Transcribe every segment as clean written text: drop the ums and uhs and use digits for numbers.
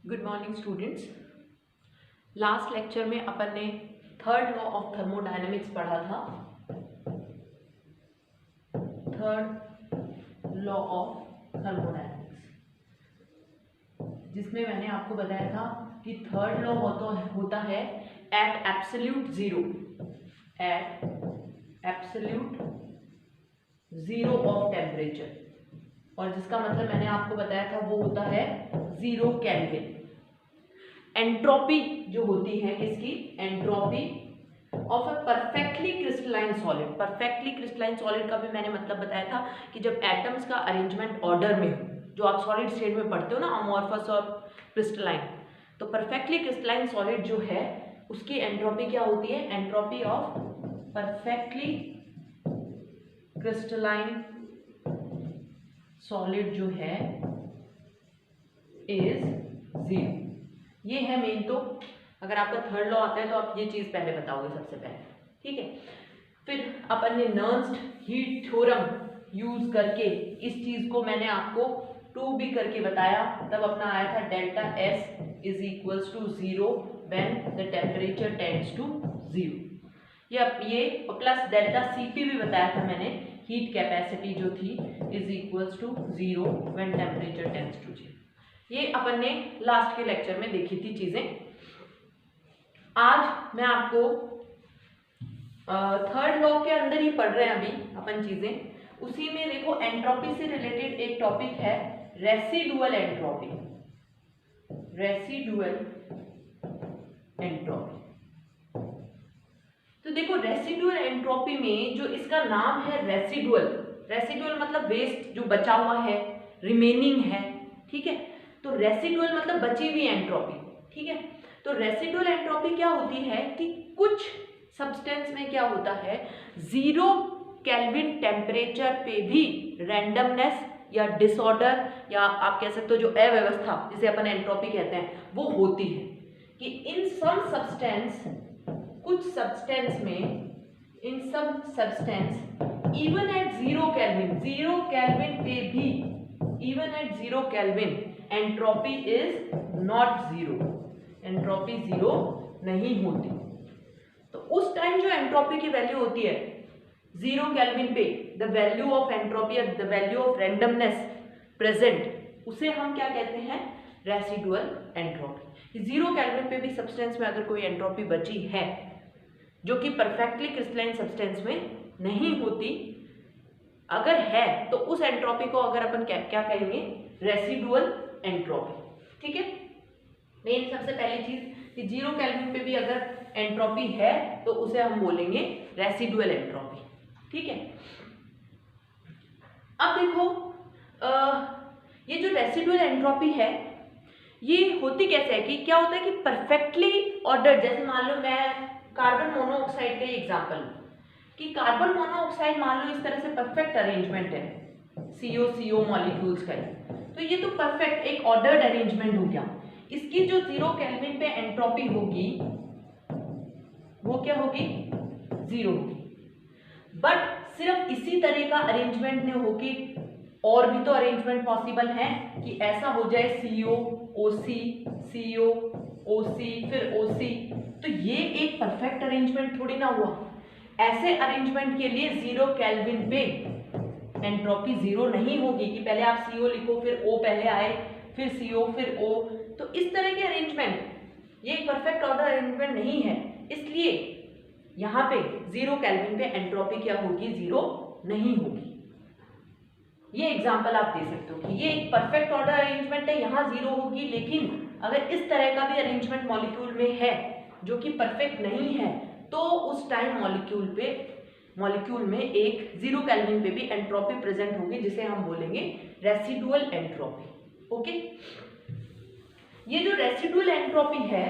Good morning students. Last lecture में अपन ने third law of thermodynamics पढ़ा था। थर्ड लॉ ऑफ थर्मोडायनेमिक्स, जिसमें मैंने आपको बताया था कि थर्ड लॉ होता है at absolute zero, at absolute zero of temperature, और जिसका मतलब मैंने आपको बताया था वो होता है 0 केल्विन। एंट्रोपी जो होती है किसकी, entropy of a perfectly crystalline solid. Perfectly crystalline solid का भी मैंने मतलब बताया था कि जब एटम्स का अरेंजमेंट ऑर्डर में हो, जो आप सॉलिड स्टेट में पढ़ते हो ना, अमॉर्फस और क्रिस्टलाइन, तो परफेक्टली क्रिस्टलाइन सॉलिड जो है उसकी एंट्रोपी क्या होती है, entropy of perfectly crystalline solid जो है इज 0। ये है मेन। तो अगर आपका थर्ड लॉ आता है तो आप ये चीज पहले बताओगे सबसे पहले, ठीक है। फिर अपन ने नर्न्स्ट हीट थ्योरम यूज करके इस चीज को मैंने आपको प्रूव भी करके बताया। तब अपना आया था delta S is equals to 0 when the temperature tends to 0। ये प्लस डेल्टा CP भी बताया था मैंने, हीट कैपेसिटी जो थी is equals to 0 when temperature tends to 0। ये अपन ने लास्ट के लेक्चर में देखी थी चीजें। आज मैं आपको थर्ड लॉ के अंदर ही पढ़ रहे हैं अभी अपन चीजें। उसी में देखो एंट्रोपी से रिलेटेड एक टॉपिक है रेसिडुअल एंट्रोपी। रेसिडुअल एंट्रोपी, तो देखो रेसिडुअल एंट्रोपी में जो इसका नाम है रेसिडुअल, रेसिडुअल मतलब वेस्ट जो बचा हुआ है, रिमेनिंग है, ठीक है। तो रेसिडुअल मतलब बची हुई एंट्रोपी, ठीक है। तो रेसिडुअल एंट्रोपी क्या होती है कि कुछ सब्सटेंस में क्या होता है, 0 केल्विन टेम्परेचर पे भी रैंडमनेस या डिसऑर्डर या आप कह सकते हो जो अव्यवस्था जिसे अपन एंट्रोपी कहते हैं वो होती है। कि इन सम सब्सटेंस, कुछ सब्सटेंस में, इन सब substance even at 0 kelvin, 0 kelvin पे भी, even at 0 kelvin entropy is not 0, entropy 0 नहीं होती। तो उस टाइम जो एंट्रोपी की वैल्यू होती है 0 केल्विन पे, the value of entropy, the value of randomness present, उसे हम क्या कहते हैं, रेसिडुअल एंट्रोपी। 0 केल्विन पे भी सब्सटेंस में अगर कोई एंट्रोपी बची है जो कि परफेक्टली क्रिस्टलाइन सब्सटेंस में नहीं होती, अगर है तो उस एंट्रोपी को अगर अपन क्या कहेंगे, रेसिडुअल एंट्रोपी, ठीक है। मेन सबसे पहली चीज कि 0 केल्विन पे भी अगर एंट्रोपी है तो उसे हम बोलेंगे रेसिडुअल एंट्रोपी, ठीक है। अब देखो ये जो रेसिडुअल एंट्रोपी है ये होती कैसे है, कि क्या होता है कि परफेक्टली ऑर्डर, जैसे मान लो मैं कार्बन मोनोऑक्साइड का एग्जांपल, कि कार्बन मोनोऑक्साइड मान लो इस तरह से परफेक्ट अरेंजमेंट है CO मॉलिक्यूल्स का, तो ये तो परफेक्ट एक ऑर्डर्ड अरेंजमेंट हो गया। इसकी जो 0 केल्विन पे एंट्रोपी होगी वो क्या होगी, 0 होगी। बट सिर्फ इसी तरह का अरेंजमेंट नहीं होगी, और भी तो अरेंजमेंट पॉसिबल है कि ऐसा हो जाए CO OC CO OC फिर OC, तो ये एक परफेक्ट अरेंजमेंट थोड़ी ना हुआ। ऐसे अरेंजमेंट के लिए 0 केल्विन पे एंट्रोपी 0 नहीं होगी कि पहले आप CO लिखो फिर O पहले आए फिर CO फिर O, तो इस तरह के अरेंजमेंट ये एक परफेक्ट ऑर्डर अरेंजमेंट नहीं है। इसलिए यहाँ पे 0 केल्विन पे एंट्रोपी क्या होगी, 0 नहीं होगी। ये एग्जांपल आप दे सकते हो कि ये एक परफेक्ट ऑर्डर अरेंजमेंट है, यहाँ 0 होगी, लेकिन अगर इस तरह का भी अरेंजमेंट मॉलिक्यूल में है जो कि परफेक्ट नहीं है तो उस टाइम मॉलिक्यूल में एक 0 केल्विन पे भी एंट्रोपी प्रेजेंट होगी, जिसे हम बोलेंगे रेसिडुअल एंट्रोपी, ओके। ये जो रेसिडुअल एंट्रोपी है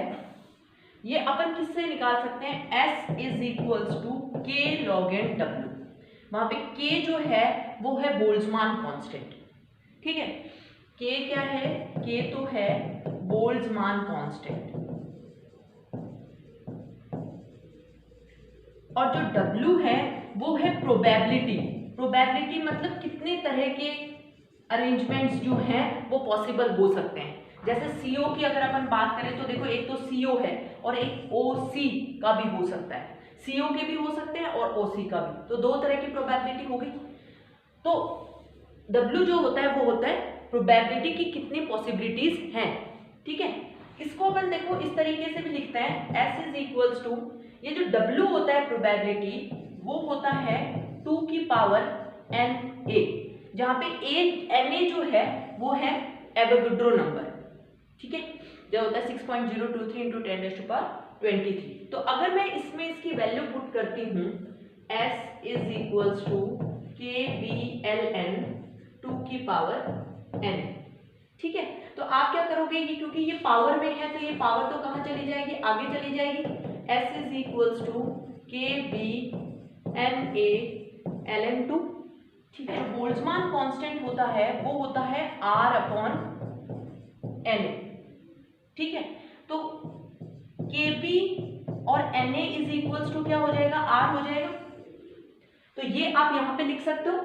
ये अपन किससे निकाल सकते हैं, S is equals to K log n W। वहां पे K जो है वो है बोल्ट्जमान कांस्टेंट, ठीक है। K क्या है, K तो है बोल्ट्जमान कांस्टेंट, और जो W है वो है प्रोबेबिलिटी। प्रोबेबिलिटी मतलब कितने तरह के अरेंजमेंट्स जो हैं वो पॉसिबल हो सकते हैं। जैसे CO की अगर अपन बात करें तो देखो एक तो CO है और एक OC का भी हो सकता है, CO के भी हो सकते हैं और OC का भी, तो दो तरह की प्रोबेबिलिटी हो गई। तो W जो होता है वो होता है प्रोबेबिलिटी की कितनी पॉसिबिलिटीज हैं, ठीक है। इसको अपन देखो इस तरीके से भी लिखते हैं, S इज इक्वल्स टू, ये जो W होता है प्रोबेबिलिटी वो होता है 2 की पावर NA, जहां पे NA जो है वो है एवोगाड्रो नंबर, ठीक है, जो होता है 6.023 इंटू 10⁻23। तो अगर मैं इसमें इसकी वैल्यू पुट करती हूँ, S is equals to KBLN 2 की पावर N, ठीक है। तो आप क्या करोगे, ये क्योंकि ये पावर में है तो ये पावर तो कहाँ चली जाएगी, आगे चली जाएगी। S is equals to KBNA ln2, ठीक है। बोल्ट्जमान कांस्टेंट होता है वो होता है R/Na, ठीक है। तो KB और Na इज इक्वल्स टू क्या हो जाएगा, R हो जाएगा। तो ये आप यहाँ पे लिख सकते हो,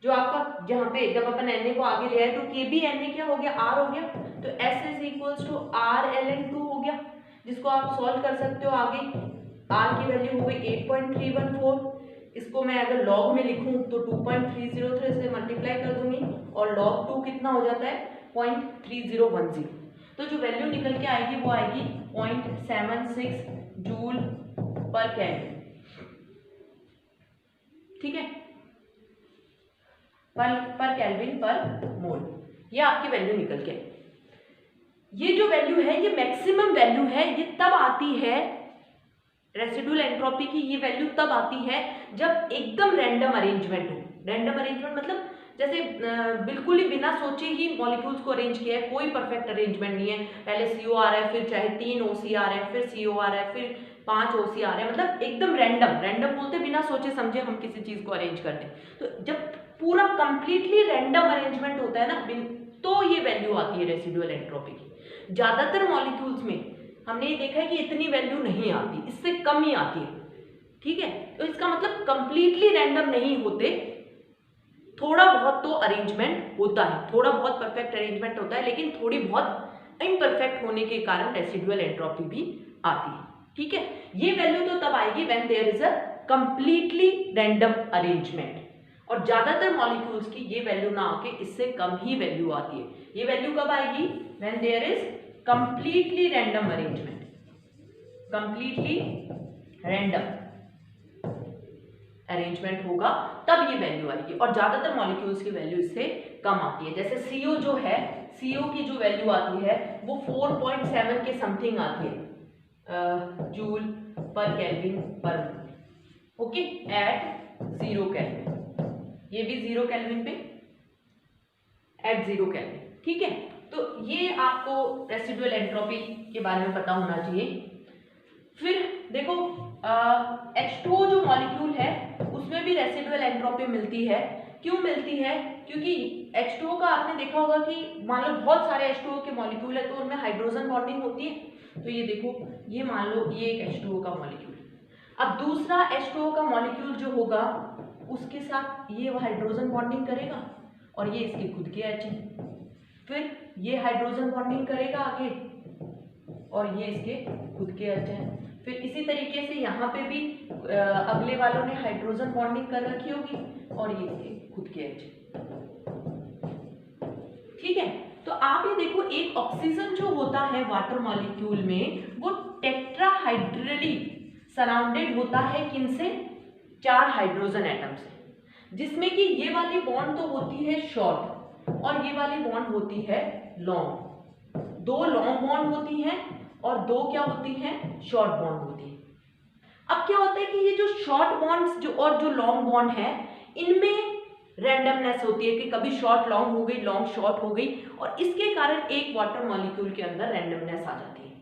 जो आपका जहाँ पे जब अपन Na को आगे ले आए तो KB Na क्या हो गया, R हो गया। तो S is equals to R ln2 हो गया, जिसको आप सॉल्व कर सकते हो आगे। R की वैल्यू हो गई 8.314, इसको मैं अगर लॉग में लिखूं तो 2.303 से मल्टीप्लाई कर दूंगी और log 2 कितना हो जाता है 0.3010, तो जो वैल्यू निकल के आएगी वो आएगी 0.76 जूल पर केल्विन, ठीक है, पर केल्विन पर मोल, ये आपकी वैल्यू निकल के। ये जो वैल्यू है ये मैक्सिमम वैल्यू है, ये तब आती है रेसिडुअल एंट्रोपी की, ये वैल्यू तब आती है जब एकदम रैंडम अरेंजमेंट हो। रैंडम अरेंजमेंट मतलब जैसे बिल्कुल ही बिना सोचे ही मॉलिक्यूल्स को अरेंज किया है, कोई परफेक्ट अरेंजमेंट नहीं है, पहले CO आ रहा है, फिर चाहे 3 OC आ रहे हैं, फिर CO आ रहा है, फिर 5 OC आ रहे हैं, मतलब एकदम रैंडम बोलते बिना सोचे समझे हम किसी चीज को अरेंज करते हैं। तो जब पूरा कंप्लीटली रैंडम अरेंजमेंट होता है ना, तो ये वैल्यू आती है रेसिडुअल एंट्रोपी की। ज्यादातर मॉलिक्यूल्स में हमने ये देखा है कि इतनी वैल्यू नहीं आती, इससे कम ही आती है, ठीक है। तो इसका मतलब कंप्लीटली रैंडम नहीं होते, थोड़ा बहुत तो अरेंजमेंट होता है, थोड़ा बहुत परफेक्ट अरेंजमेंट होता है, लेकिन थोड़ी बहुत इम्परफेक्ट होने के कारण रेसिडुअल एंट्रोपी भी आती है, ठीक है। ये वैल्यू तो तब आएगी when there is a completely random arrangement, और ज्यादातर मॉलिक्यूल्स की ये वैल्यू ना आके इससे कम ही वैल्यू आती है। ये वैल्यू कब आएगी, when there is completely random arrangement, completely random arrangement होगा तब ये वैल्यू आएगी, और ज्यादातर मॉलिक्यूल्स की वैल्यू इससे कम आती है। जैसे CO जो है, CO की जो वैल्यू आती है वो 4.7 के समथिंग आती है जूल पर केल्विन पर मोल, ओके, एट 0 केल्विन, ये भी 0 केल्विन पे एट 0 केल्विन, ठीक है। तो ये आपको रेसिडुअल एंट्रोपी के बारे में पता होना चाहिए। फिर देखो H2O जो मॉलिक्यूल है उसमें भी रेसिडुअल एंट्रोपी मिलती है। क्यों मिलती है, क्योंकि H2O का आपने देखा होगा कि मान लो बहुत सारे H2O के मॉलिक्यूल है तो उनमें हाइड्रोजन बॉन्डिंग होती है। तो ये देखो, ये मान लो ये एक H2O का मॉलिक्यूल, अब दूसरा H2O का मॉलिक्यूल जो होगा उसके साथ ये हाइड्रोजन बॉन्डिंग करेगा और ये इसके खुद के H हैं, फिर ये हाइड्रोजन बॉन्डिंग करेगा आगे और ये इसके खुद के H हैं, फिर इसी तरीके से यहाँ पे भी अगले वालों ने हाइड्रोजन बॉन्डिंग कर रखी होगी और ये इसके खुद के H, ठीक है। तो आप ये देखो, एक ऑक्सीजन जो होता है वाटर मॉलिक्यूल में वो टेट्राहाइड्रली सराउंडेड होता है किनसे, 4 हाइड्रोजन एटम से, जिसमें कि ये वाली बॉन्ड तो होती है शॉर्ट और ये वाली बॉन्ड होती है लॉन्ग, 2 लॉन्ग बॉन्ड होती हैं और 2 क्या होती हैं, शॉर्ट बॉन्ड होती है। अब क्या होता है कि ये जो शॉर्ट बॉन्ड्स जो और जो लॉन्ग बॉन्ड है इनमें रैंडमनेस होती है कि कभी शॉर्ट लॉन्ग हो गई, लॉन्ग शॉर्ट हो गई, और इसके कारण एक वाटर मॉलिक्यूल के अंदर रैंडमनेस आ जाती है।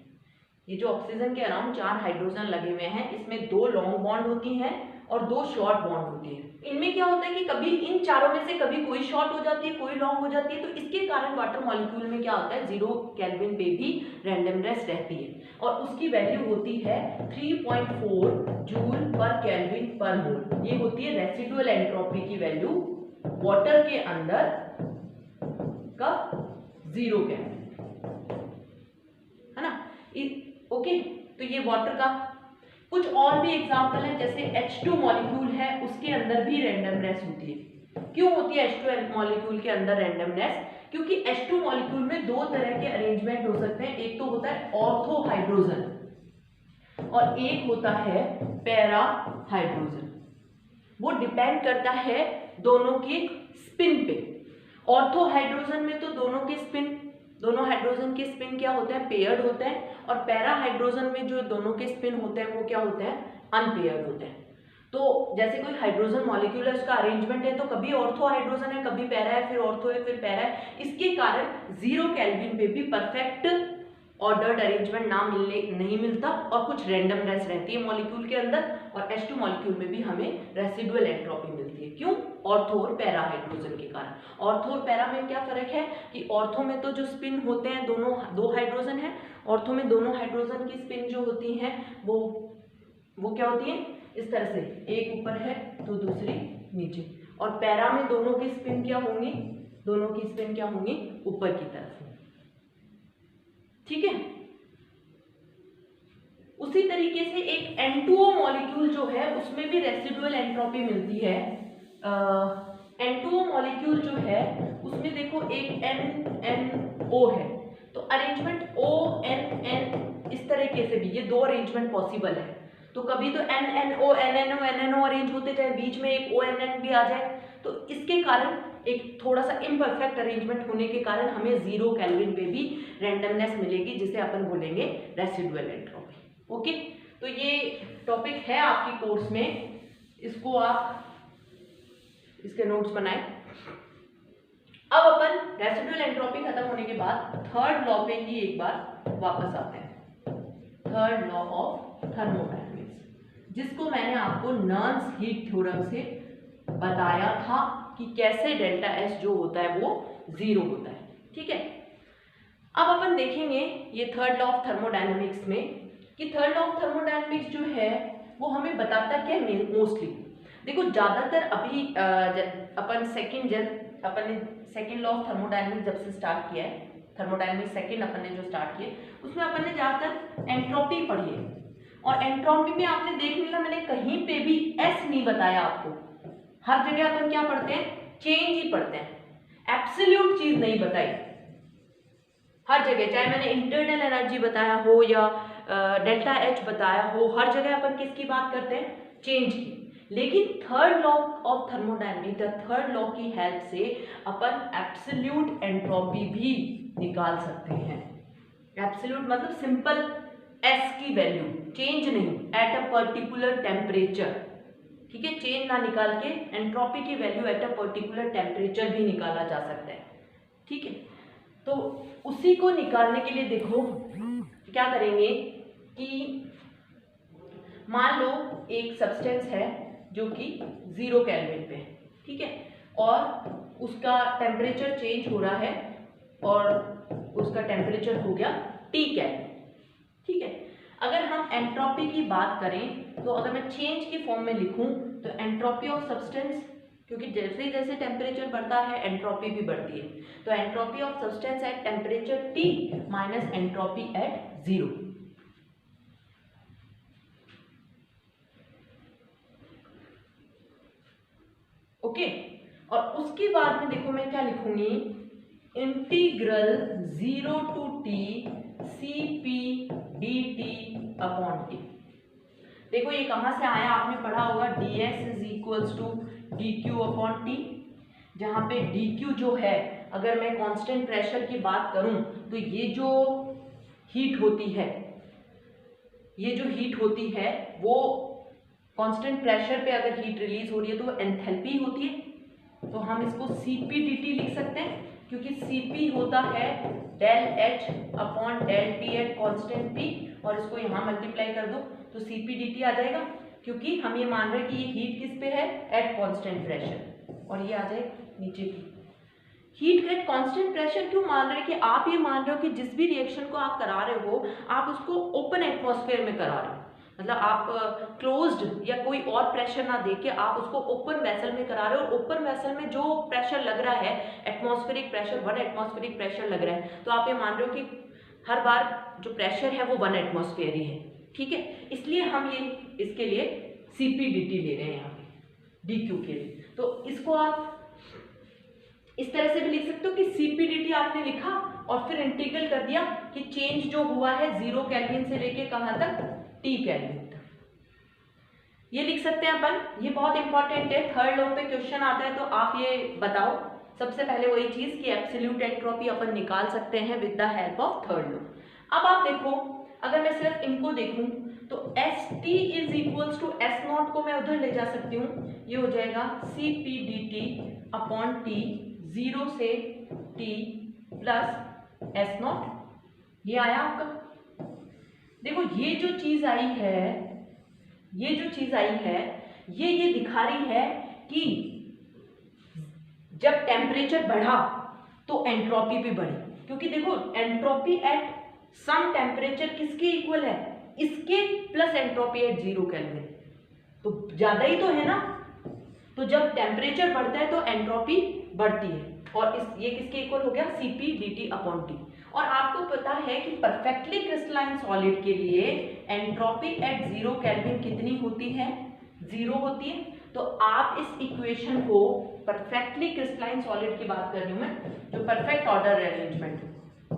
ये जो ऑक्सीजन के अराउंड 4 हाइड्रोजन लगे हुए हैं, इसमें 2 लॉन्ग बॉन्ड होती हैं और 2 शॉर्ट बॉन्ड होती है। इनमें क्या होता है कि कभी इन चारों में से कभी कोई शॉर्ट हो जाती है, कोई लॉन्ग हो जाती है, तो इसके कारण वाटर मॉलिक्यूल में क्या होता है, 0 केल्विन पे भी रैंडमनेस रहती है और उसकी वैल्यू होती है 3.4 जूल पर केल्विन पर मोल। ये होती है रेसिडुअल एंट्रोपी की वैल्यू वाटर के अंदर कब, 0 केल्विन। ओके, तो ये वाटर का। कुछ और भी एग्जांपल है, जैसे H2 मॉलिक्यूल है, उसके अंदर भी रैंडमनेस होती है। क्यों होती है H2 मॉलिक्यूल के अंदर रैंडमनेस? क्योंकि H2 मॉलिक्यूल में दो तरह के अरेंजमेंट हो सकते हैं। एक तो होता है ऑर्थो हाइड्रोजन और एक होता है पैरा हाइड्रोजन। वो डिपेंड करता है दोनों के स्पिन पे। ऑर्थो हाइड्रोजन में तो दोनों हाइड्रोजन के स्पिन क्या होते हैं? पेयर्ड होते हैं। और पैरा हाइड्रोजन में जो दोनों के स्पिन होते हैं वो क्या होते हैं? अनपेयर्ड होते हैं। तो जैसे कोई हाइड्रोजन मॉलिक्यूल है, उसका अरेंजमेंट है, तो कभी ऑर्थो हाइड्रोजन है, कभी पैरा है, फिर ऑर्थो है, फिर पैरा है। इसके कारण 0 केल्विन पे भी परफेक्ट ऑर्डर्ड अरेंजमेंट नहीं मिलता और कुछ रैंडमनेस रहती है मॉलिक्यूल के अंदर। और H2 मॉलिक्यूल में भी हमें रेसिडुअल एंट्रोपी मिलती है। क्यों? ऑर्थो और पैरा हाइड्रोजन के कारण। ऑर्थो और पैरा में क्या फर्क है कि ऑर्थो में तो जो स्पिन होते हैं दोनों दो हाइड्रोजन है, ऑर्थो में दोनों हाइड्रोजन की स्पिन जो होती हैं वो क्या होती है? इस तरह से, एक ऊपर है तो दूसरी नीचे। और पैरा में दोनों की स्पिन क्या होंगी? दोनों की स्पिन क्या होंगी? ऊपर की तरफ। ठीक है। उसी तरीके से एक N2O मॉलिक्यूल जो है उसमें भी रेसिडुअल एंट्रोपी मिलती है। N2O मॉलिक्यूल जो है उसमें देखो एक NNO है, तो अरेंजमेंट ONN इस तरीके से भी ये दो अरेंजमेंट पॉसिबल है। तो कभी तो NNO NNO NNO अरेंज होते जाए, बीच में एक ONN भी आ जाए, तो इसके कारण एक थोड़ा सा इम्परफेक्ट अरेंजमेंट होने के कारण हमें 0 केल्विन पे भी रैंडमनेस मिलेगी, जिसे अपन बोलेंगे रेसिडुअल एंट्रोपी। ओके, तो ये टॉपिक है आपकी कोर्स में, इसको आप इसके नोट्स बनाएं। अब अपन रेसिडुअल एंट्रोपी खत्म होने के बाद थर्ड लॉ पे ही एक बार वापस आते हैं। थर्ड लॉ ऑफ थर्मोडायनेमिक्स, जिसको मैंने आपको नर्न्स हीट थ्योरम से बताया था कि कैसे डेल्टा एस जो होता है वो 0 होता है। ठीक है, अब अपन देखेंगे ये थर्ड लॉ ऑफ थर्मोडायनेमिक्स में कि थर्ड लॉ ऑफ थर्मोडायनेमिक्स जो है वो हमें बताता क्या है मोस्टली। देखो ज़्यादातर अभी अपन सेकेंड लॉ ऑफ थर्मोडायनेमिक्स जब से स्टार्ट किया है, थर्मोडायनेमिक्स सेकेंड अपन ने जो स्टार्ट किया उसमें अपन ने ज़्यादातर एंट्रोपी पढ़ी है। और एंट्रोपी में आपने देख लिया, मैंने कहीं पे भी एस नहीं बताया आपको। हर जगह अपन क्या पढ़ते हैं? चेंज ही पढ़ते हैं, एब्सोल्यूट चीज नहीं बताई हर जगह। चाहे मैंने इंटरनल एनर्जी बताया हो या डेल्टा एच बताया हो, हर जगह अपन किसकी बात करते हैं? चेंज की। लेकिन third law of thermodynamics, third law की हेल्प से अपन एब्सोल्यूट एंट्रोपी भी निकाल सकते हैं। एब्सोल्यूट मतलब सिंपल एस की वैल्यू, चेंज नहीं, एट अ पर्टिकुलर टेम्परेचर। ठीक है, चेंज ना निकाल के एंट्रोपी की value at a particular temperature भी निकाला जा सकता है। ठीक है, तो उसी को निकालने के लिए देखो क्या करेंगे कि मान लो एक सब्सटेंस है जो कि 0 केल्विन पे है। ठीक है, और उसका टेम्परेचर चेंज हो रहा है और उसका टेम्परेचर हो गया T केल्विन। ठीक है, अगर हम एंट्रोपी की बात करें तो अगर मैं चेंज की फॉर्म में लिखूं तो एंट्रोपी ऑफ सब्सटेंस, क्योंकि जैसे जैसे टेम्परेचर बढ़ता है एंट्रोपी भी बढ़ती है, तो entropy of substance at temperature T minus entropy at 0। Okay, और उसके बाद में देखो मैं क्या लिखूंगी, integral 0 to T Cp dt upon T। देखो ये कहाँ से आया, आपने पढ़ा होगा ds is equals to dq upon T, जहाँ पे dq जो है, अगर मैं कांस्टेंट प्रेशर की बात करूं तो ये जो हीट होती है वो कांस्टेंट प्रेशर पे अगर हीट रिलीज हो रही है तो वो एंथैल्पी होती है। तो हम इसको Cp dt लिख सकते हैं, क्योंकि Cp होता है del H upon del T at constant P, और इसको यहाँ मल्टीप्लाई कर दो तो Cp dt आ जाएगा, क्योंकि हम ये मान रहे हैं कि ये हीट किस पे है? एट कांस्टेंट प्रेशर, और ये आ जाएगा नीचे की हीट एट कांस्टेंट प्रेशर। क्यों मान रहे हैं कि आप ये मान रहे हो कि जिस भी रिएक्शन को आप करा रहे हो आप उसको ओपन एटमॉस्फेयर में करा रहे हो, मतलब आप क्लोज्ड या कोई और प्रेशर ना देके आप उसको ओपन वेसल में करा रहे हो। और ओपन वेसल में जो प्रेशर लग रहा है एटमॉस्फेरिक प्रेशर, 1 एटमॉस्फेरिक प्रेशर लग रहा है, तो आप ये मान रहे हो कि हर बार जो प्रेशर है वो 1 एटमॉस्फेयर ही है, ठीक है। इसलिए हम ये इसके लिए CP/dT ले रहे हैं यहाँ पे DQ के लिए। तो इसको आप इस तरह से भी लिख सकते हो कि CP/dT आपने लिखा और फिर इंटीग्रल कर दिया कि चेंज जो हुआ है 0 केल्विन से लेके कहाँ तक, T केल्विन तक, ये लिख सकते हैं अपन। ये बहुत इंपॉर्टेंट है, थर्ड लॉ पे क्वेश्चन आता है तो आप ये बताओ सबसे पहले वही चीज कि एब्सोल्यूट एंट्रोपी अपन निकाल सकते हैं with the help of third law. अब आप देखो, अगर मैं सिर्फ इनको देखूं तो ST is equals to S0 को मैं उधर ले जा सकती हूँ, ये हो जाएगा CP/dT अपॉन T 0 से T प्लस S0। ये आया आपका। देखो ये जो चीज आई है, ये जो चीज आई है ये दिखा रही है कि जब टेम्परेचर बढ़ा तो एंट्रोपी भी बढ़ी, क्योंकि देखो एंट्रोपी एट सम टेम्परेचर किसके इक्वल है, इसके प्लस एंट्रोपी एट 0 केल्विन, तो ज्यादा ही तो है ना। तो जब टेम्परेचर बढ़ता है तो एंट्रोपी बढ़ती है, और ये किसके इक्वल हो गया, CP/dT अपॉन T। और आपको पता है कि परफेक्टली क्रिस्टलाइन सॉलिड के लिए एंट्रोपी एट 0 केल्विन कितनी होती है, 0 होती है। तो आप इस इक्वेशन को परफेक्टली क्रिस्टलाइन सॉलिड की बात कर रही हूं मैं, जो perfect order arrangement,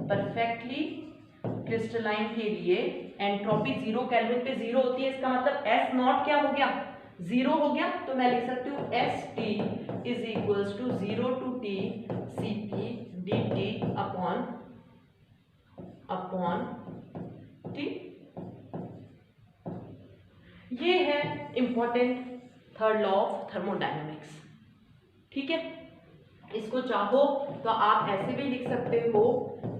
perfectly crystalline के लिए एंट्रोपी 0 केल्विन पे 0 होती है, इसका मतलब S0 क्या हो गया, 0 हो गया। तो मैं लिख सकती हूँ ST is equals to 0 to T CP/dT upon T। ये है important third law of thermodynamics, ठीक है। इसको चाहो तो आप ऐसे भी लिख सकते हो,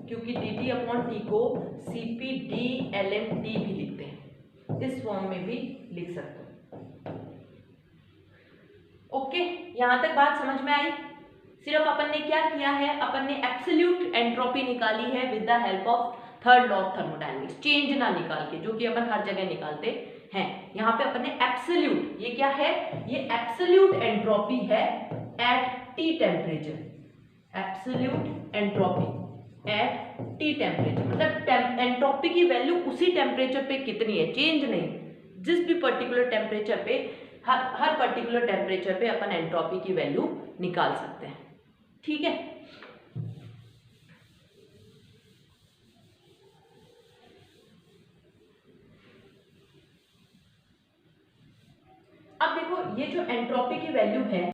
क्योंकि dt अपॉन T को CP/d भी लिखते हैं, इस फॉर्म में भी लिख सकते हो। ओके, यहां तक बात समझ में आई। सिर्फ अपन ने क्या किया है, अपन ने एब्सोल्यूट एंट्रोपी निकाली है with the help of third law of thermodynamics, change ना निकाल के, जो कि अपन हर जगह निकालते हैं। यहाँ पे अपन ने एब्सोल्यूट, ये क्या है, ये एब्सोल्यूट एंट्रोपी है at T temperature, absolute entropy at T temperature, मतलब एंट्रोपी की वैल्यू उसी टेम्परेचर पे कितनी है, चेंज नहीं, जिस भी पर्टिकुलर टेम्परेचर पे, हर पर्टिकुलर टेम्परेचर पे अपन एंट्रोपी की वैल्यू निकाल सकते हैं, ठीक है। अब देखो ये जो एंट्रोपी की वैल्यू है